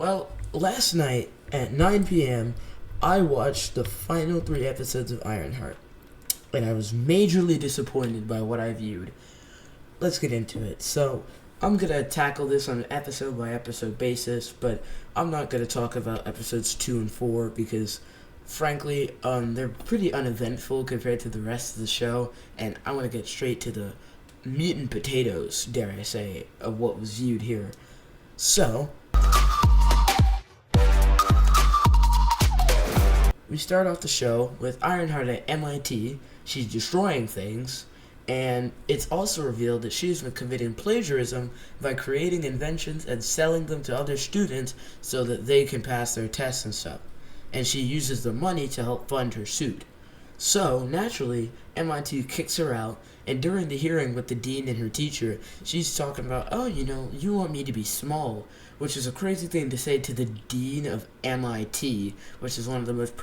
Well, last night at 9 p.m., I watched the final 3 episodes of Ironheart, and I was majorly disappointed by what I viewed. Let's get into it. So, I'm gonna tackle this on an episode by episode basis, but I'm not gonna talk about episodes 2 and 4 because, frankly, they're pretty uneventful compared to the rest of the show, and I want to get straight to the meat and potatoes, dare I say, of what was viewed here. So, we start off the show with Ironheart at MIT. She's destroying things, and it's also revealed that she's been committing plagiarism by creating inventions and selling them to other students so that they can pass their tests and stuff. And she uses the money to help fund her suit. So, naturally, MIT kicks her out, and during the hearing with the dean and her teacher, she's talking about, you want me to be small, which is a crazy thing to say to the dean of MIT, which is one of the most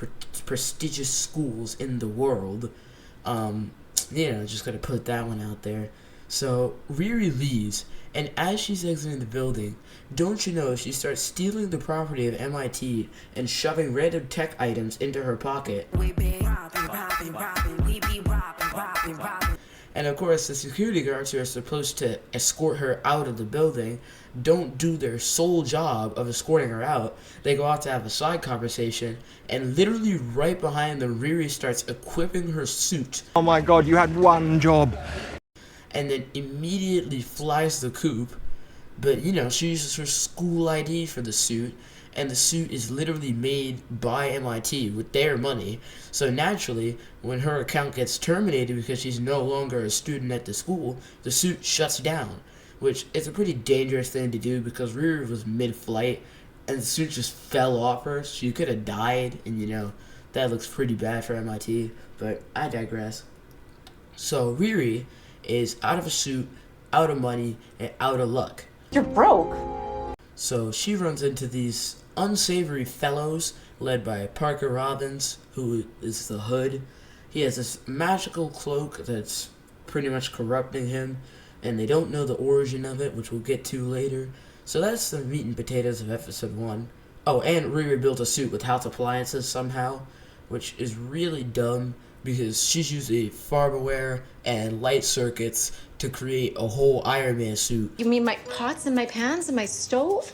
prestigious schools in the world. Just gotta put that one out there. So, Riri leaves, and as she's exiting the building, don't you know she starts stealing the property of MIT and shoving random tech items into her pocket. And of course, the security guards who are supposed to escort her out of the building don't do their sole job of escorting her out. They go out to have a side conversation, and literally right behind them, Riri starts equipping her suit. Oh my god, you had one job. And then immediately flies the coop. But, she uses her school ID for the suit, and the suit is literally made by MIT with their money. So naturally, when her account gets terminated because she's no longer a student at the school, the suit shuts down, which is a pretty dangerous thing to do because Riri was mid-flight, and the suit just fell off her. She could have died, and that looks pretty bad for MIT, but I digress. So Riri is out of a suit, out of money, and out of luck. You're broke. So she runs into these unsavory fellows led by Parker Robbins, who is the Hood. He has this magical cloak that's pretty much corrupting him, and they don't know the origin of it, which we'll get to later. So that's the meat and potatoes of episode 1. Oh, and Riri built a suit with house appliances somehow, which is really dumb because she's used a Farberware and light circuits to create a whole Iron Man suit. You mean my pots and my pans and my stove?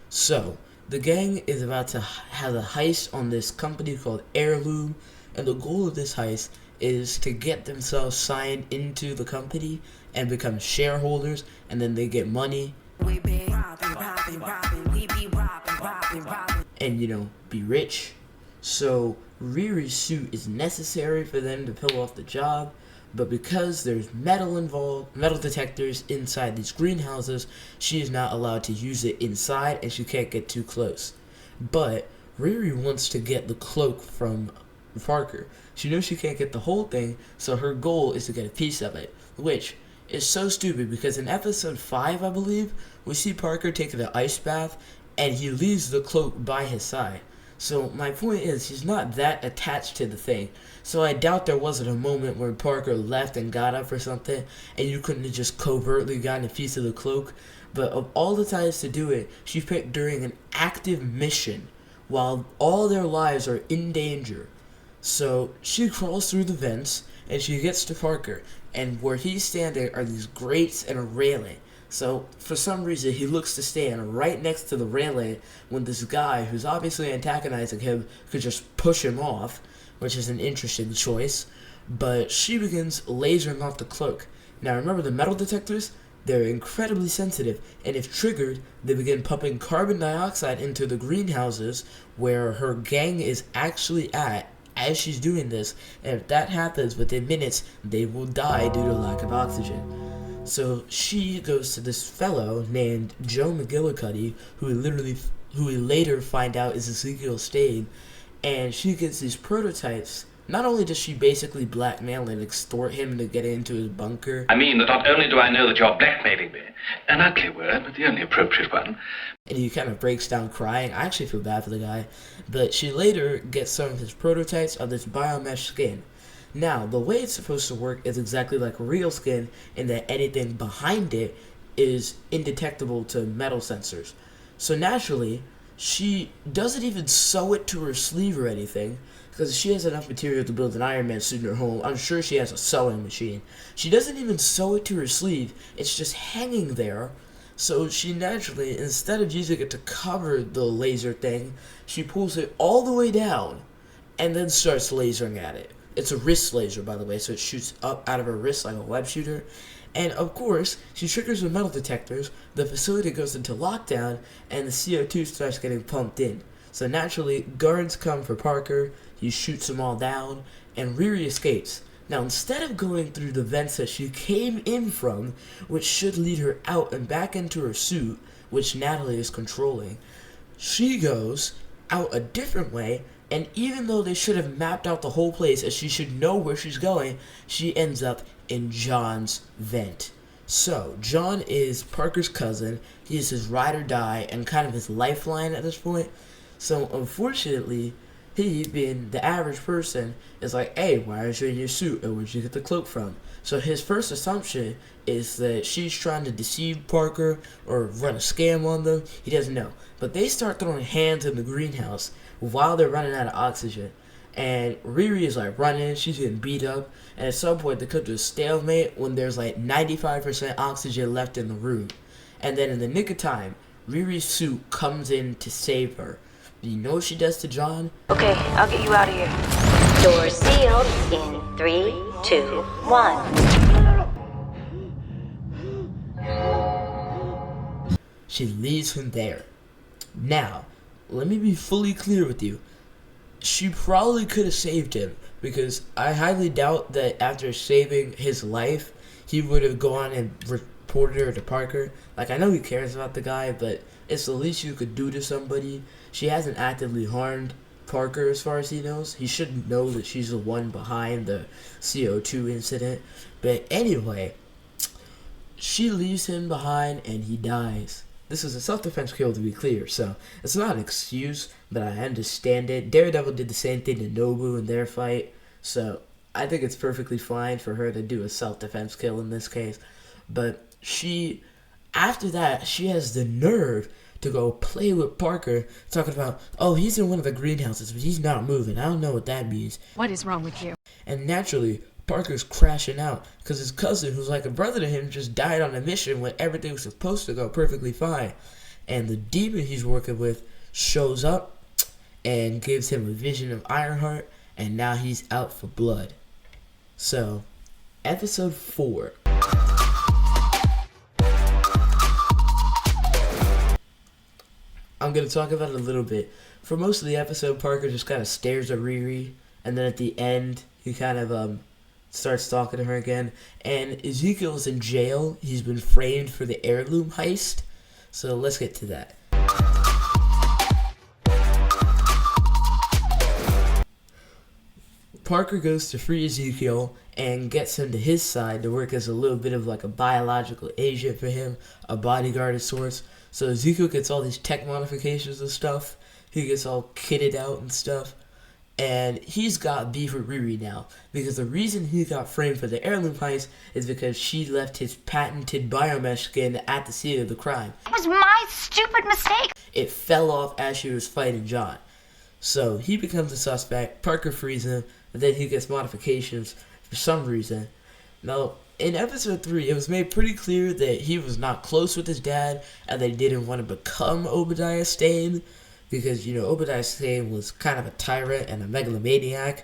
So, the gang is about to have a heist on this company called Heirloom, and the goal of this heist is to get themselves signed into the company and become shareholders, and then they get money and, be rich. So, Riri's suit is necessary for them to pull off the job, but because there's metal involved, metal detectors inside these greenhouses, she is not allowed to use it inside and she can't get too close. But Riri wants to get the cloak from Parker. She knows she can't get the whole thing, so her goal is to get a piece of it, which is so stupid because in episode 5, I believe, we see Parker taking an ice bath and he leaves the cloak by his side. So my point is, he's not that attached to the thing. So I doubt there wasn't a moment where Parker left and got up or something, and you couldn't have just covertly gotten a piece of the cloak. But of all the times to do it, she picked during an active mission, while all their lives are in danger. So she crawls through the vents, and she gets to Parker, and where he's standing are these grates and a railing. So, for some reason, he looks to stand right next to the railing when this guy, who's obviously antagonizing him, could just push him off, which is an interesting choice. But she begins lasering off the cloak. Now, remember the metal detectors? They're incredibly sensitive, and if triggered, they begin pumping carbon dioxide into the greenhouses where her gang is actually at as she's doing this. And if that happens within minutes, they will die due to lack of oxygen. So she goes to this fellow named Joe McGillicuddy, who we later find out is Ezekiel Stade, and she gets these prototypes. Not only does she basically blackmail and extort him to get into his bunker. I mean that not only do I know that you're blackmailing me, an ugly word, but the only appropriate one. And he kind of breaks down crying. I actually feel bad for the guy. But she later gets some of his prototypes of this biomesh skin. Now, the way it's supposed to work is exactly like real skin in that anything behind it is indetectable to metal sensors. So naturally, she doesn't even sew it to her sleeve or anything, because she has enough material to build an Iron Man suit in her home. I'm sure she has a sewing machine. She doesn't even sew it to her sleeve. It's just hanging there. So she naturally, instead of using it to cover the laser thing, she pulls it all the way down and then starts lasering at it. It's a wrist laser, by the way, so it shoots up out of her wrist like a web shooter. And of course, she triggers the metal detectors, the facility goes into lockdown, and the CO2 starts getting pumped in. So naturally, guards come for Parker, he shoots them all down, and Riri escapes. Now, instead of going through the vents that she came in from, which should lead her out and back into her suit, which Natalie is controlling, she goes out a different way, and even though they should have mapped out the whole place as she should know where she's going, she ends up in John's vent. So, John is Parker's cousin, he is his ride or die, and kind of his lifeline at this point. So, unfortunately, he, being the average person, is like, hey, why aren't you in your suit, and where'd you get the cloak from? So his first assumption is that she's trying to deceive Parker or run a scam on them. He doesn't know. But they start throwing hands in the greenhouse while they're running out of oxygen. And Riri is like running, she's getting beat up, and at some point they come to a stalemate when there's like 95% oxygen left in the room. And then in the nick of time, Riri's suit comes in to save her. Do you know what she does to John? Okay, I'll get you out of here. Doors sealed in 3, 2, 1. She leaves him there. Now, let me be fully clear with you. She probably could have saved him, because I highly doubt that after saving his life, he would have gone and reported her to Parker. Like, I know he cares about the guy, but it's the least you could do to somebody. She hasn't actively harmed Parker as far as he knows. He should know that she's the one behind the CO2 incident. But anyway, she leaves him behind and he dies. This is a self-defense kill, to be clear, so it's not an excuse, but I understand it. Daredevil did the same thing to Nobu in their fight, so I think it's perfectly fine for her to do a self-defense kill in this case. But she, after that, she has the nerve to go play with Parker, talking about, oh, he's in one of the greenhouses, but he's not moving. I don't know what that means. What is wrong with you? And naturally, Parker's crashing out because his cousin, who's like a brother to him, just died on a mission when everything was supposed to go perfectly fine. And the demon he's working with shows up and gives him a vision of Ironheart, and now he's out for blood. So, episode 4. I'm going to talk about it a little bit. For most of the episode, Parker just kind of stares at Riri, and then at the end, he kind of starts talking to her again. And Ezekiel's in jail. He's been framed for the heirloom heist. So let's get to that. Parker goes to free Ezekiel and gets him to his side to work as a little bit of like a biological agent for him, a bodyguard of sorts. So Ezekiel gets all these tech modifications and stuff. He gets all kitted out and stuff. And he's got beef with Riri now, because the reason he got framed for the heirloom heist is because she left his patented biomesh skin at the scene of the crime. It was my stupid mistake. It fell off as she was fighting John. So he becomes a suspect, Parker frees him, and then he gets modifications for some reason. Now, in episode 3, it was made pretty clear that he was not close with his dad, and they didn't want to become Obadiah Stane, because, you know, Obadiah Stane was kind of a tyrant and a megalomaniac,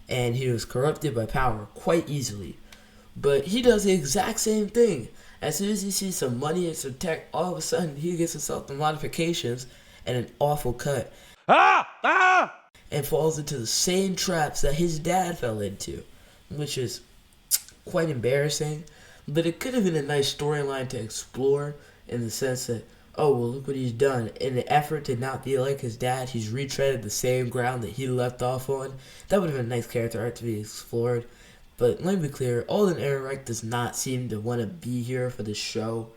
and he was corrupted by power quite easily. But he does the exact same thing. As soon as he sees some money and some tech, all of a sudden he gets himself the modifications and an awful cut. And falls into the same traps that his dad fell into, which is quite embarrassing. But it could have been a nice storyline to explore, in the sense that, oh, well, look what he's done. In the effort to not be like his dad, he's retreaded the same ground that he left off on. That would have been a nice character arc to be explored. But let me be clear, Alden Ehrenreich does not seem to want to be here for the show.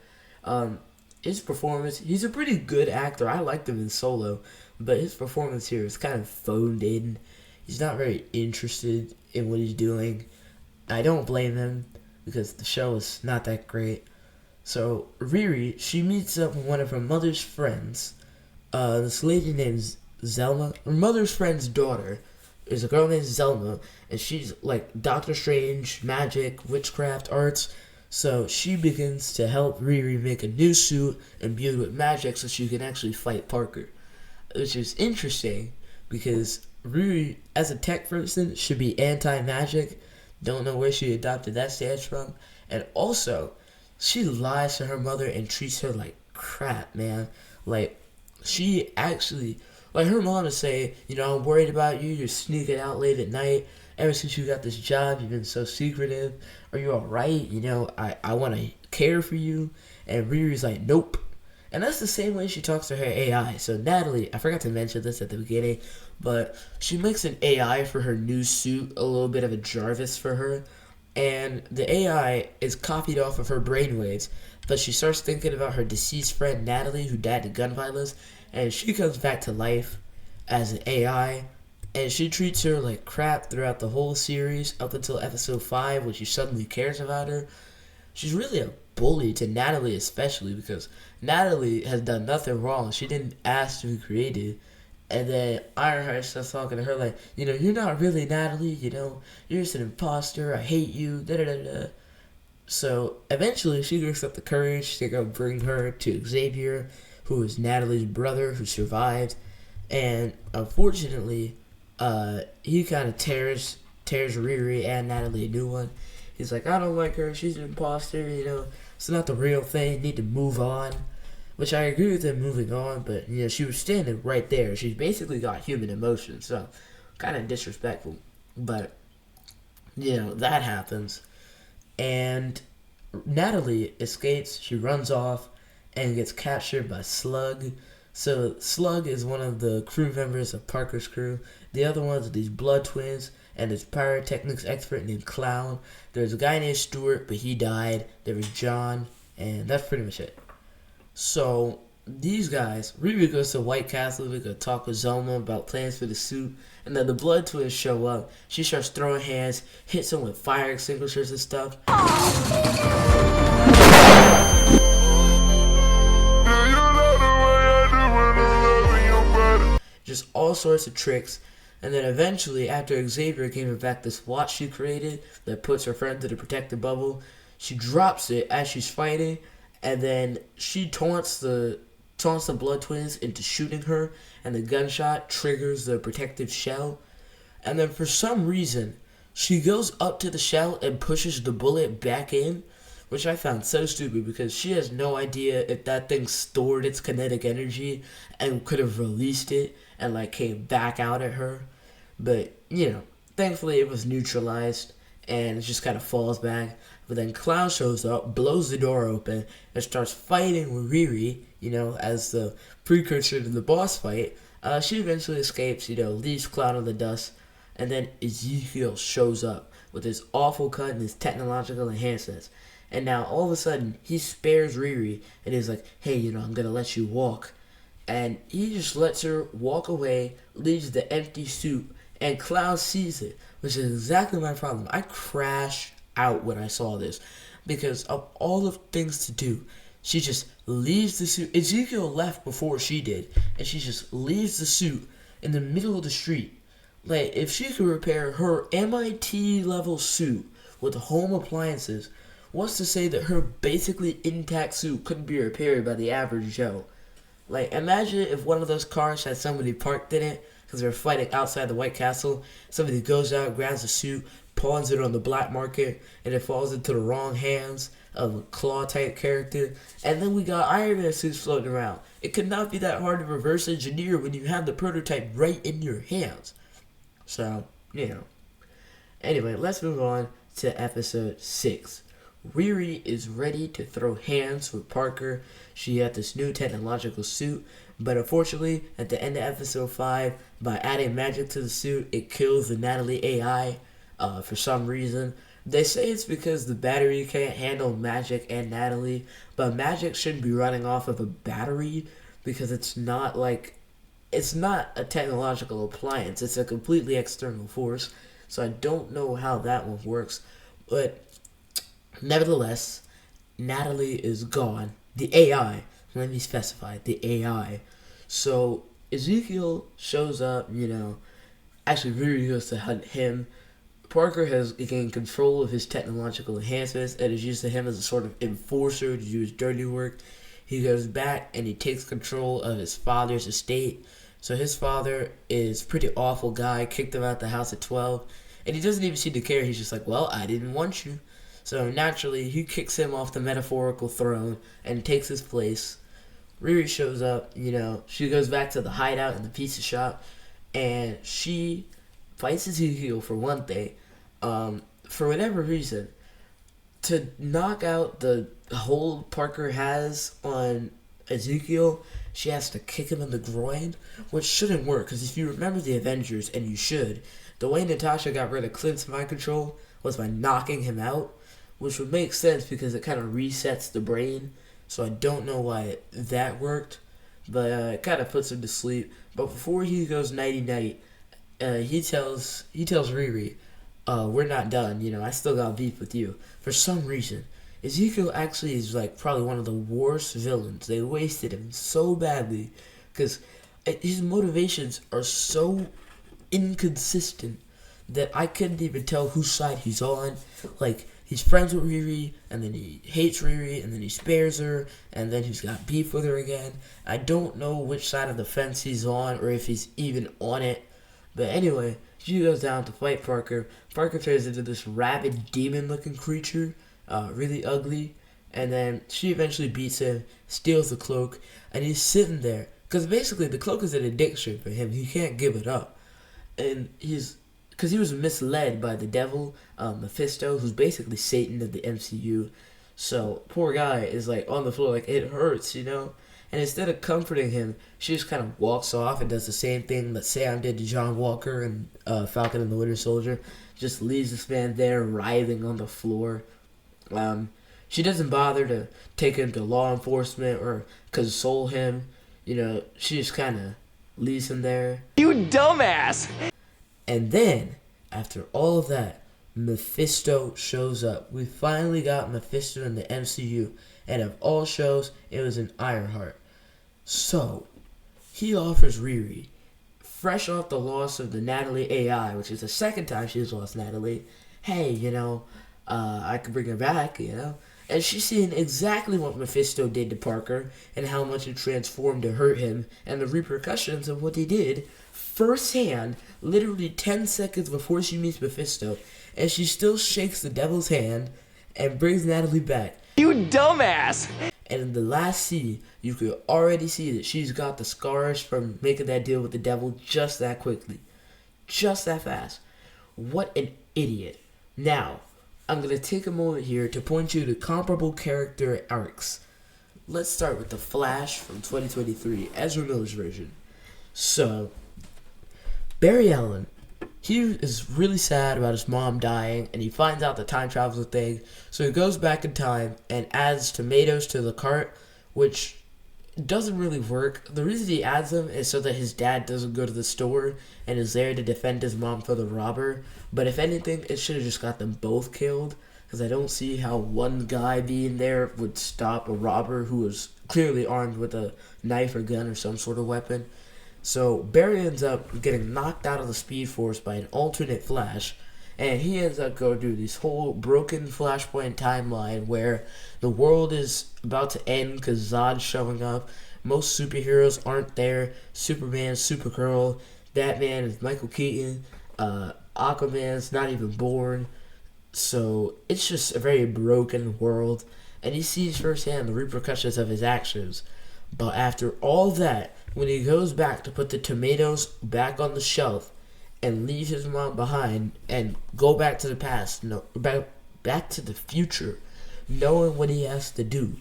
His performance, he's a pretty good actor. I liked him in Solo, but his performance here is kind of phoned in. He's not very interested in what he's doing. I don't blame him, because the show is not that great. So Riri, she meets up with one of her mother's friends. This lady named Zelma. Her mother's friend's daughter is a girl named Zelma, and she's like Doctor Strange, magic, witchcraft, arts. So she begins to help Riri make a new suit imbued with magic so she can actually fight Parker. Which is interesting because Riri, as a tech person, should be anti-magic. Don't know where she adopted that stance from. And also, she lies to her mother and treats her like crap, man. Like, she actually, like her mom would say, I'm worried about you, you're sneaking out late at night. Ever since you got this job, you've been so secretive. Are you alright? I want to care for you. And Riri's like, nope. And that's the same way she talks to her AI. So Natalie, I forgot to mention this at the beginning, but she makes an AI for her new suit, a little bit of a Jarvis for her. And the AI is copied off of her brainwaves, but she starts thinking about her deceased friend Natalie, who died to gun violence, and she comes back to life as an AI, and she treats her like crap throughout the whole series up until episode 5, when she suddenly cares about her. She's really a bully to Natalie, especially because Natalie has done nothing wrong. She didn't ask to be created. And then Ironheart starts talking to her like, you're not really Natalie, you're just an imposter, I hate you, da-da-da-da. So eventually she gets up the courage to go bring her to Xavier, who is Natalie's brother who survived. And unfortunately, he kind of tears Riri and Natalie a new one. He's like, I don't like her, she's an imposter, it's not the real thing, need to move on. Which I agree with him moving on, but she was standing right there. She's basically got human emotions, so kind of disrespectful. But that happens, and Natalie escapes. She runs off and gets captured by Slug. So Slug is one of the crew members of Parker's crew. The other ones are these blood twins and this pyrotechnics expert named Clown. There's a guy named Stuart, but he died. There was John, and that's pretty much it. So, these guys, Riri goes to White Castle to go talk with Zelma about plans for the suit, and then the Blood Twins show up. She starts throwing hands, hits them with fire extinguishers and stuff. Just all sorts of tricks. And then eventually, after Xavier gave her back this watch she created that puts her friend to the protective bubble, she drops it as she's fighting. And then she taunts the Blood Twins into shooting her, and the gunshot triggers the protective shell. And then for some reason, she goes up to the shell and pushes the bullet back in, which I found so stupid because she has no idea if that thing stored its kinetic energy and could have released it and came back out at her. But, thankfully it was neutralized and it just kind of falls back. But then Clown shows up, blows the door open, and starts fighting with Riri, as the precursor to the boss fight. She eventually escapes, leaves Clown in the dust, and then Ezekiel shows up with his awful cut and his technological enhancements. And now, all of a sudden, he spares Riri, and he's like, hey, I'm gonna let you walk. And he just lets her walk away, leaves the empty suit, and Clown sees it, which is exactly my problem. I crashed out when I saw this because of all the things to do. She just leaves the suit. Ezekiel left before she did, and she just leaves the suit in the middle of the street. If she could repair her MIT level suit with home appliances, what's to say that her basically intact suit couldn't be repaired by the average Joe? Imagine if one of those cars had somebody parked in it because they were fighting outside the White Castle. Somebody goes out, grabs the suit, pawns it on the black market, and it falls into the wrong hands of a claw-type character. And then we got Iron Man suits floating around. It could not be that hard to reverse engineer when you have the prototype right in your hands. So, Anyway, let's move on to episode 6. Riri is ready to throw hands with Parker. She had this new technological suit, but unfortunately, at the end of episode 5, by adding magic to the suit, it kills the Natalie AI for some reason. They say it's because the battery can't handle magic and Natalie, but magic shouldn't be running off of a battery because it's not a technological appliance. It's a completely external force, so I don't know how that one works. But nevertheless, Natalie is gone. The AI, let me specify, the AI. So Ezekiel shows up, actually Riri goes to hunt him. Parker has gained control of his technological enhancements and is used to him as a sort of enforcer to do his dirty work. He goes back and he takes control of his father's estate. So his father is a pretty awful guy, kicked him out the house at 12, and he doesn't even seem to care. He's just like, well, I didn't want you. So naturally, he kicks him off the metaphorical throne and takes his place. Riri shows up, she goes back to the hideout in the pizza shop, and she fights Ezekiel for one thing. For whatever reason, to knock out the hold Parker has on Ezekiel, she has to kick him in the groin, which shouldn't work, because if you remember the Avengers, and you should, the way Natasha got rid of Clint's mind control was by knocking him out, which would make sense because it kind of resets the brain, so I don't know why that worked, but it kind of puts him to sleep. But before he goes nighty-night, he tells Riri, we're not done, I still got beef with you. For some reason, Ezekiel actually is like probably one of the worst villains. They wasted him so badly because his motivations are so inconsistent that I couldn't even tell whose side he's on. Like, he's friends with Riri, and then he hates Riri, and then he spares her, and then he's got beef with her again. I don't know which side of the fence he's on, or if he's even on it. But anyway, she goes down to fight Parker. Parker turns into this rabid demon-looking creature, really ugly, and then she eventually beats him, steals the cloak, and he's sitting there. Because basically, the cloak is an addiction for him. He can't give it up. And because he was misled by the devil, Mephisto, who's basically Satan of the MCU. So, poor guy is like on the floor, like, it hurts, And instead of comforting him, she just kind of walks off and does the same thing that Sam did to John Walker and Falcon and the Winter Soldier. Just leaves this man there writhing on the floor. She doesn't bother to take him to law enforcement or console him. She just kind of leaves him there. You dumbass! And then, after all of that, Mephisto shows up. We finally got Mephisto in the MCU. And of all shows, it was in Ironheart. So, he offers Riri, fresh off the loss of the Natalie AI, which is the second time she's lost Natalie, hey, I could bring her back, And she's seen exactly what Mephisto did to Parker and how much it transformed to hurt him and the repercussions of what he did firsthand, literally 10 seconds before she meets Mephisto, and she still shakes the devil's hand and brings Natalie back. You dumbass! And in the last scene, you could already see that she's got the scars from making that deal with the devil just that quickly. Just that fast. What an idiot. Now, I'm going to take a moment here to point you to comparable character arcs. Let's start with The Flash from 2023, Ezra Miller's version. So, Barry Allen, he is really sad about his mom dying, and he finds out that time travel's a thing, so he goes back in time and adds tomatoes to the cart, which doesn't really work. The reason he adds them is so that his dad doesn't go to the store and is there to defend his mom from the robber, but if anything, it should have just got them both killed, because I don't see how one guy being there would stop a robber who was clearly armed with a knife or gun or some sort of weapon. So Barry ends up getting knocked out of the Speed Force by an alternate Flash, and he ends up going through this whole broken Flashpoint timeline where the world is about to end because Zod's showing up. Most superheroes aren't there. Superman, Supergirl, Batman is Michael Keaton, Aquaman's not even born. So it's just a very broken world, and he sees firsthand the repercussions of his actions. But after all that, when he goes back to put the tomatoes back on the shelf and leave his mom behind and go back to the past, back to the future, knowing what he has to do,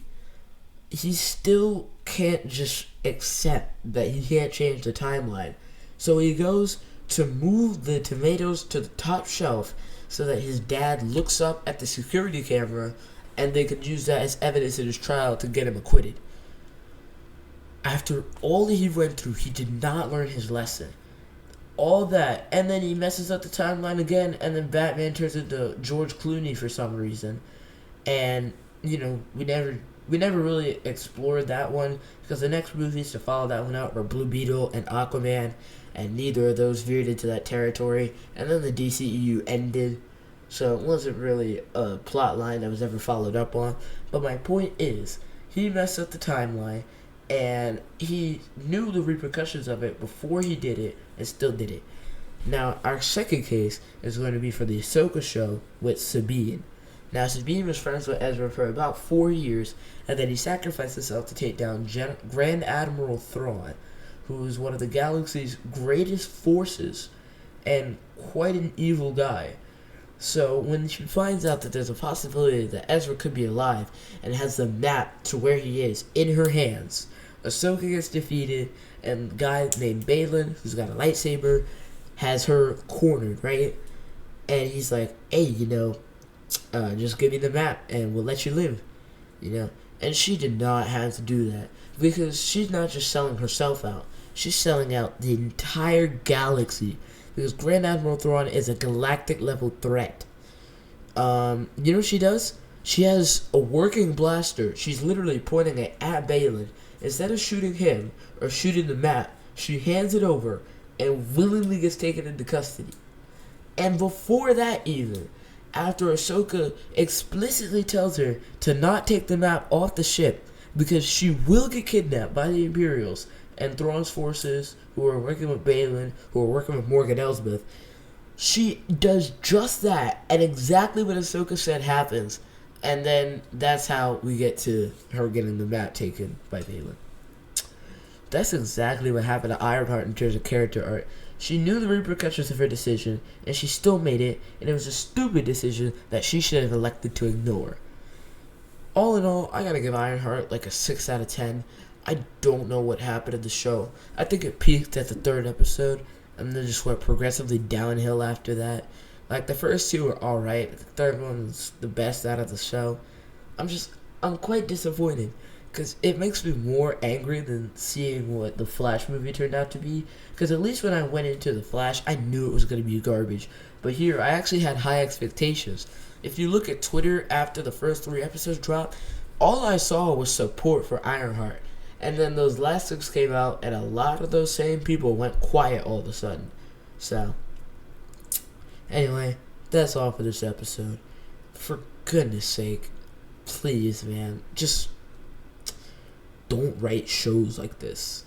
he still can't just accept that he can't change the timeline. So he goes to move the tomatoes to the top shelf so that his dad looks up at the security camera and they could use that as evidence in his trial to get him acquitted. After all that he went through, he did not learn his lesson. All that, and then he messes up the timeline again, and then Batman turns into George Clooney for some reason. And we never really explored that one because the next movies to follow that one out were Blue Beetle and Aquaman, and neither of those veered into that territory. And then the DCEU ended, so it wasn't really a plot line that was ever followed up on. But my point is, he messed up the timeline, and he knew the repercussions of it before he did it, and still did it. Now, our second case is going to be for the Ahsoka show with Sabine. Now, Sabine was friends with Ezra for about 4 years, and then he sacrificed himself to take down Grand Admiral Thrawn, who is one of the galaxy's greatest forces, and quite an evil guy. So, when she finds out that there's a possibility that Ezra could be alive, and has the map to where he is in her hands, Ahsoka gets defeated, and a guy named Balin, who's got a lightsaber, has her cornered, right? And he's like, hey, just give me the map and we'll let you live, And she did not have to do that because she's not just selling herself out. She's selling out the entire galaxy because Grand Admiral Thrawn is a galactic level threat. You know what she does? She has a working blaster. She's literally pointing it at Balin. Instead of shooting him or shooting the map, she hands it over and willingly gets taken into custody. And before that even, after Ahsoka explicitly tells her to not take the map off the ship because she will get kidnapped by the Imperials and Thrawn's forces who are working with Balin, who are working with Morgan Elsbeth, she does just that, and exactly what Ahsoka said happens, and then that's how we get to her getting the map taken by Balin. That's exactly what happened to Ironheart in terms of character art. She knew the repercussions of her decision, and she still made it, and it was a stupid decision that she should have elected to ignore. All in all, I gotta give Ironheart like a 6 out of 10. I don't know what happened in the show. I think it peaked at the 3rd episode, and then just went progressively downhill after that. Like, the first 2 were alright, the 3rd one was the best out of the show. I'm quite disappointed. Because it makes me more angry than seeing what the Flash movie turned out to be. Because at least when I went into the Flash, I knew it was going to be garbage. But here, I actually had high expectations. If you look at Twitter after the first 3 episodes dropped, all I saw was support for Ironheart. And then those last 6 came out, and a lot of those same people went quiet all of a sudden. So, anyway, that's all for this episode. For goodness sake, please, man, just don't write shows like this.